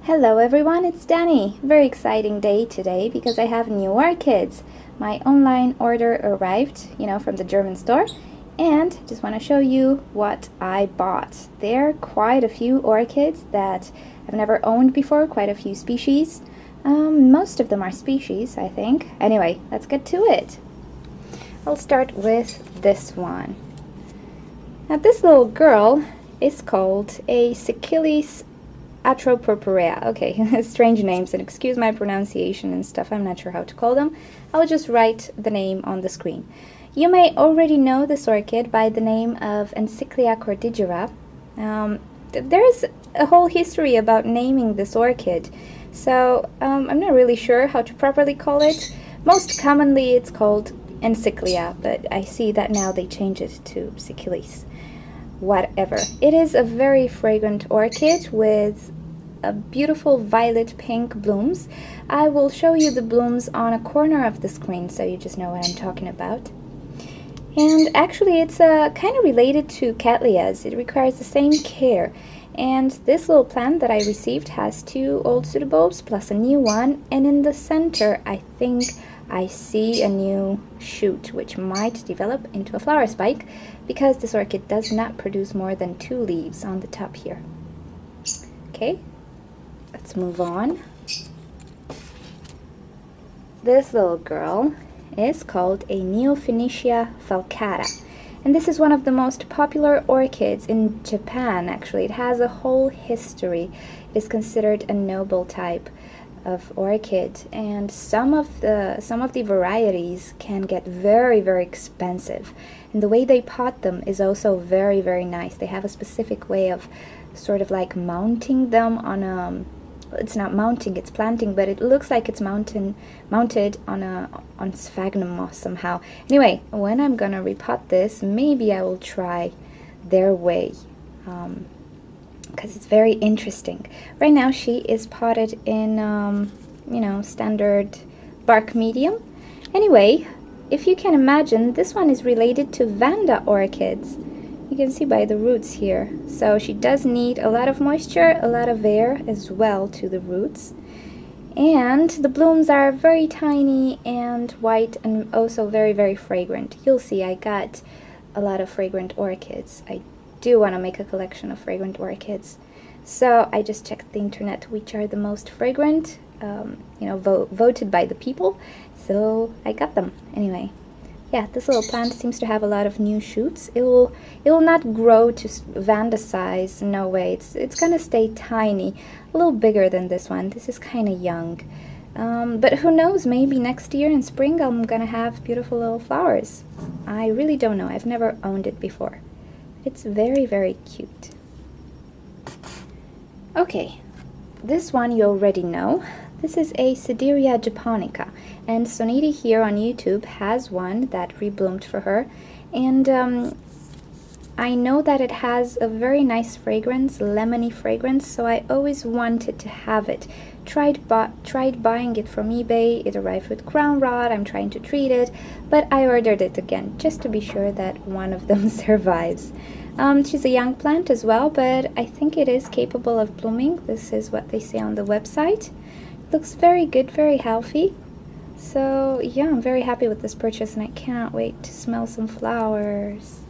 Hello everyone, it's Danny. Very exciting day today because I have new orchids. My online order arrived, from the German store, and just want to show you what I bought. There are quite a few orchids that I've never owned before, quite a few species. Most of them are species, I think. Anyway, let's get to it. I'll start with this one. Now this little girl is called a Psychilis atropurpurea. Okay, strange names, and excuse my pronunciation and stuff, I'm not sure how to call them. I'll just write the name on the screen. You may already know this orchid by the name of Encyclia cordigera. There's a whole history about naming this orchid, so I'm not really sure how to properly call it. Most commonly it's called Encyclia, but I see that now they change it to Psychilis. Whatever. It is a very fragrant orchid with a beautiful violet pink blooms. I will show you the blooms on a corner of the screen so you just know what I'm talking about. And actually it's kind of related to Cattleyas. It requires the same care. And this little plant that I received has 2 old pseudobulbs plus a new one, and in the center I think I see a new shoot which might develop into a flower spike because this orchid does not produce more than 2 leaves on the top here. Okay, let's move on. This little girl is called a Neofinetia falcata, and this is one of the most popular orchids in Japan. Actually, it has a whole history. It is considered a noble type of orchid, and some of the varieties can get very, very expensive, and the way they pot them is also very, very nice. They have a specific way of sort of like mounting them on it's not mounting, it's planting, but it looks like it's mounted on sphagnum moss somehow. Anyway, when I'm gonna repot this, maybe I will try their way, because it's very interesting. Right now she is potted in standard bark medium. Anyway, if you can imagine, this one is related to Vanda orchids. You can see by the roots here. So she does need a lot of moisture, a lot of air as well to the roots. And the blooms are very tiny and white and also very, very fragrant. You'll see I got a lot of fragrant orchids. I do want to make a collection of fragrant orchids. So I just checked the internet which are the most fragrant, voted by the people. So I got them. Anyway, yeah, this little plant seems to have a lot of new shoots. It will not grow to Vanda size, no way. It's gonna stay tiny, a little bigger than this one. This is kind of young. But who knows, maybe next year in spring I'm gonna have beautiful little flowers. I really don't know. I've never owned it before. It's very, very cute. Okay, this one you already know. This is a Sedirea japonica, and Soniti here on YouTube has one that rebloomed for her, and I know that it has a very nice fragrance, lemony fragrance, so I always wanted to have it. Tried buying it from eBay. It arrived with crown rot. I'm trying to treat it, but I ordered it again just to be sure that one of them survives. She's a young plant as well, but I think it is capable of blooming. This is what they say on the website. Looks very good, very healthy. So yeah, I'm very happy with this purchase, and I cannot wait to smell some flowers.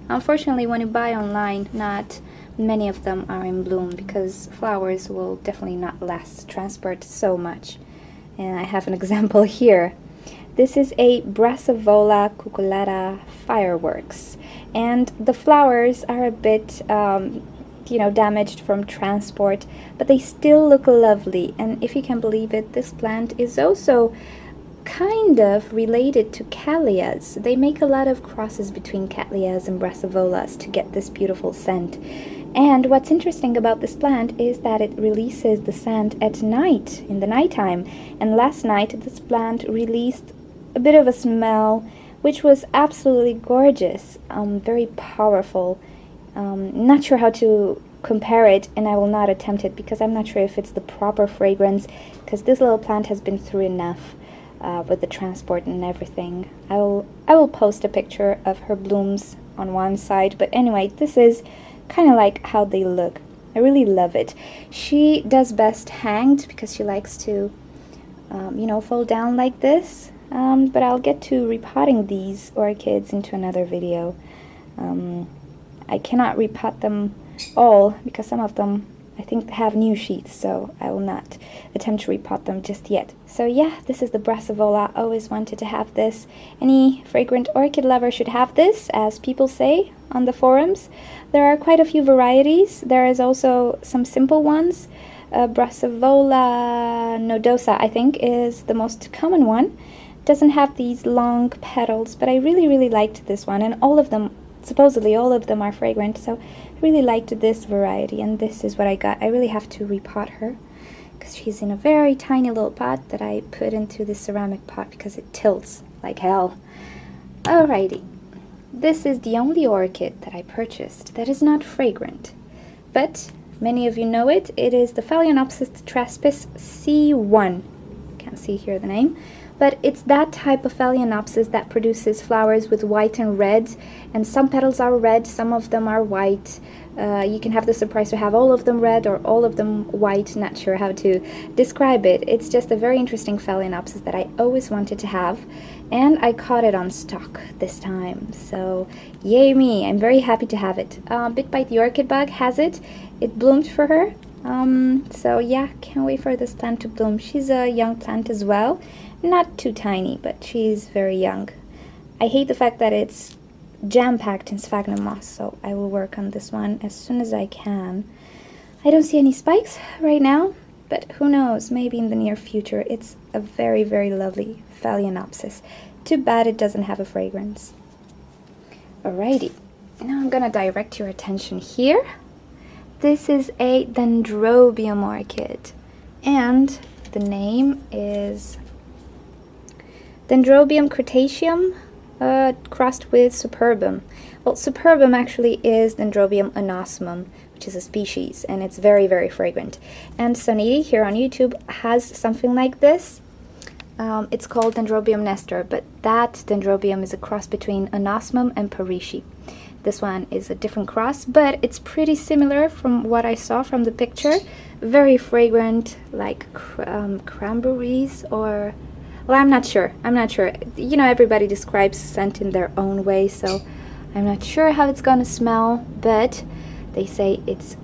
Unfortunately, when you buy online, not many of them are in bloom because flowers will definitely not last transport so much. And I have an example here. This is a Brassavola cucullata fireworks, and the flowers are a bit damaged from transport, but they still look lovely. And if you can believe it, this plant is also kind of related to Cattleyas. They make a lot of crosses between Cattleyas and Brassavolas to get this beautiful scent. And what's interesting about this plant is that it releases the scent at night, in the nighttime. And last night this plant released a bit of a smell which was absolutely gorgeous, very powerful. Not sure how to compare it, and I will not attempt it because I'm not sure if it's the proper fragrance, because this little plant has been through enough with the transport and everything. I will post a picture of her blooms on one side, but anyway, this is kind of like how they look. I really love it. She does best hanged because she likes to, you know, fall down like this. But I'll get to repotting these orchids into another video. I cannot repot them all because some of them I think have new sheaths, so I will not attempt to repot them just yet. So yeah, this is the Brassavola. I always wanted to have this. Any fragrant orchid lover should have this, as people say on the forums. There are quite a few varieties. There is also some simple ones. Brassavola nodosa, I think, is the most common one. Doesn't have these long petals, but I really liked this one, and all of them, supposedly all of them, are fragrant, so I really liked this variety, and this is what I got. I really have to repot her because she's in a very tiny little pot that I put into the ceramic pot because it tilts like hell. Alrighty, this is the only orchid that I purchased that is not fragrant, but many of you know it. It is the Phalaenopsis tetraspis C1. Can't see here the name. But it's that type of Phalaenopsis that produces flowers with white and red, and some petals are red, some of them are white. You can have the surprise to have all of them red or all of them white, not sure how to describe it. It's just a very interesting Phalaenopsis that I always wanted to have, and I caught it on stock this time, so yay me, I'm very happy to have it. Bit Bite the Orchid Bug has it. It bloomed for her, so yeah, can't wait for this plant to bloom. She's a young plant as well. Not too tiny, but she's very young. I hate the fact that it's jam-packed in sphagnum moss, so I will work on this one as soon as I can. I don't see any spikes right now, but who knows, maybe in the near future. It's a very lovely Phalaenopsis. Too bad it doesn't have a fragrance. Alrighty, now I'm gonna direct your attention here. This is a Dendrobium orchid, and the name is Dendrobium cretaceum crossed with superbum. Well, superbum actually is Dendrobium anosmum, which is a species, and it's very fragrant. And Soniti here on YouTube has something like this. It's called Dendrobium nestor, but that Dendrobium is a cross between anosmum and parisi. This one is a different cross, but it's pretty similar from what I saw from the picture. Very fragrant, like cranberries or... well, I'm not sure. You know, everybody describes scent in their own way, so I'm not sure how it's gonna smell, but they say it's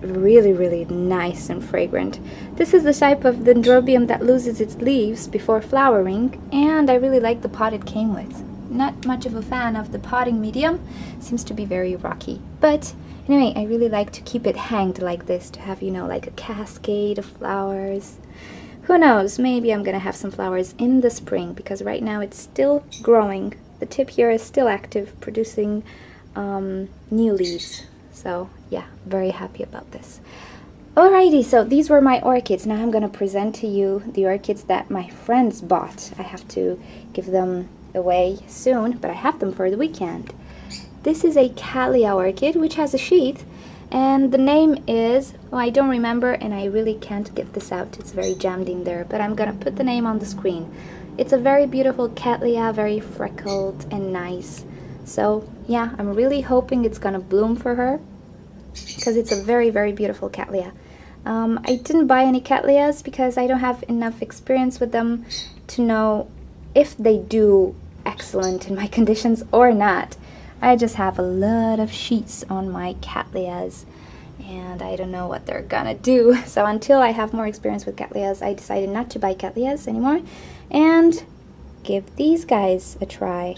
really nice and fragrant. This is the type of Dendrobium that loses its leaves before flowering, and I really like the pot it came with. Not much of a fan of the potting medium. Seems to be very rocky, but anyway, I really like to keep it hanged like this, to have, you know, like a cascade of flowers. Who knows, maybe I'm gonna have some flowers in the spring, because right now it's still growing. The tip here is still active, producing new leaves. So yeah, very happy about this. Alrighty, so these were my orchids. Now I'm gonna present to you the orchids that my friends bought. I have to give them away soon, but I have them for the weekend. This is a Cattleya orchid, which has a sheath. And the name is, oh, I don't remember, and I really can't get this out. It's very jammed in there, but I'm gonna put the name on the screen. It's a very beautiful Cattleya, very freckled and nice. So yeah, I'm really hoping it's gonna bloom for her, because it's a very beautiful Cattleya. I didn't buy any Cattleyas because I don't have enough experience with them to know if they do excellent in my conditions or not. I just have a lot of sheets on my Cattleyas, and I don't know what they're gonna do. So until I have more experience with Cattleyas, I decided not to buy Cattleyas anymore and give these guys a try.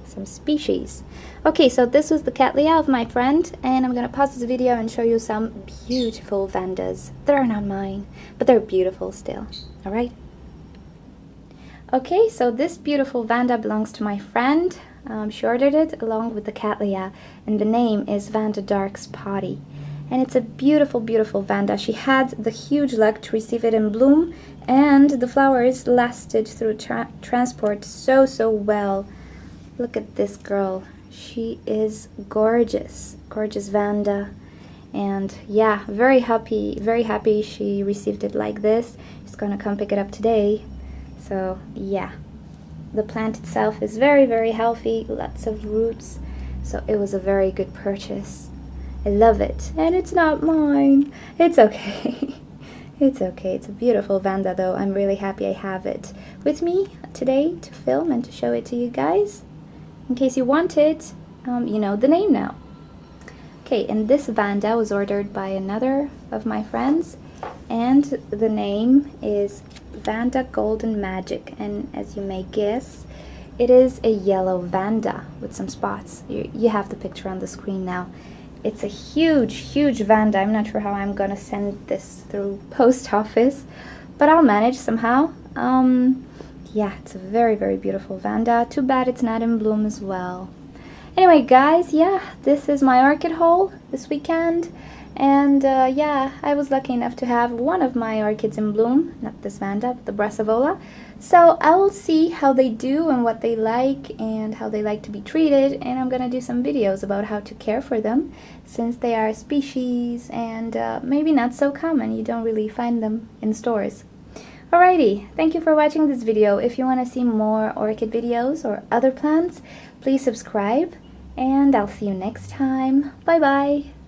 Some species. Okay, so this was the Cattleya of my friend, and I'm gonna pause this video and show you some beautiful Vandas. They're not mine, but they're beautiful still. Alright? Okay, so this beautiful Vanda belongs to my friend. She ordered it along with the Cattleya, and the name is Vanda Dark Spotty. And it's a beautiful Vanda. She had the huge luck to receive it in bloom, and the flowers lasted through transport so well. Look at this girl. She is gorgeous. Gorgeous Vanda. And yeah, very happy she received it like this. She's gonna come pick it up today. So yeah, the plant itself is very healthy, lots of roots, so it was a very good purchase. I love it. And it's not mine. It's okay. It's okay. It's a beautiful Vanda though. I'm really happy I have it with me today to film and to show it to you guys. In case you want it, you know the name now. Okay, and this Vanda was ordered by another of my friends, and the name is Vanda Golden Magic, and as you may guess, it is a yellow Vanda with some spots. You have the picture on the screen now. It's a huge Vanda. I'm not sure how I'm gonna send this through post office, but I'll manage somehow. Yeah, it's a very beautiful Vanda. Too bad it's not in bloom as well. Anyway, guys, yeah, this is my orchid haul this weekend. And yeah, I was lucky enough to have one of my orchids in bloom, not this Vanda, but the Brassavola. So I will see how they do and what they like and how they like to be treated, and I'm gonna do some videos about how to care for them, since they are a species and maybe not so common. You don't really find them in stores. Alrighty, thank you for watching this video. If you want to see more orchid videos or other plants, please subscribe, and I'll see you next time. Bye bye!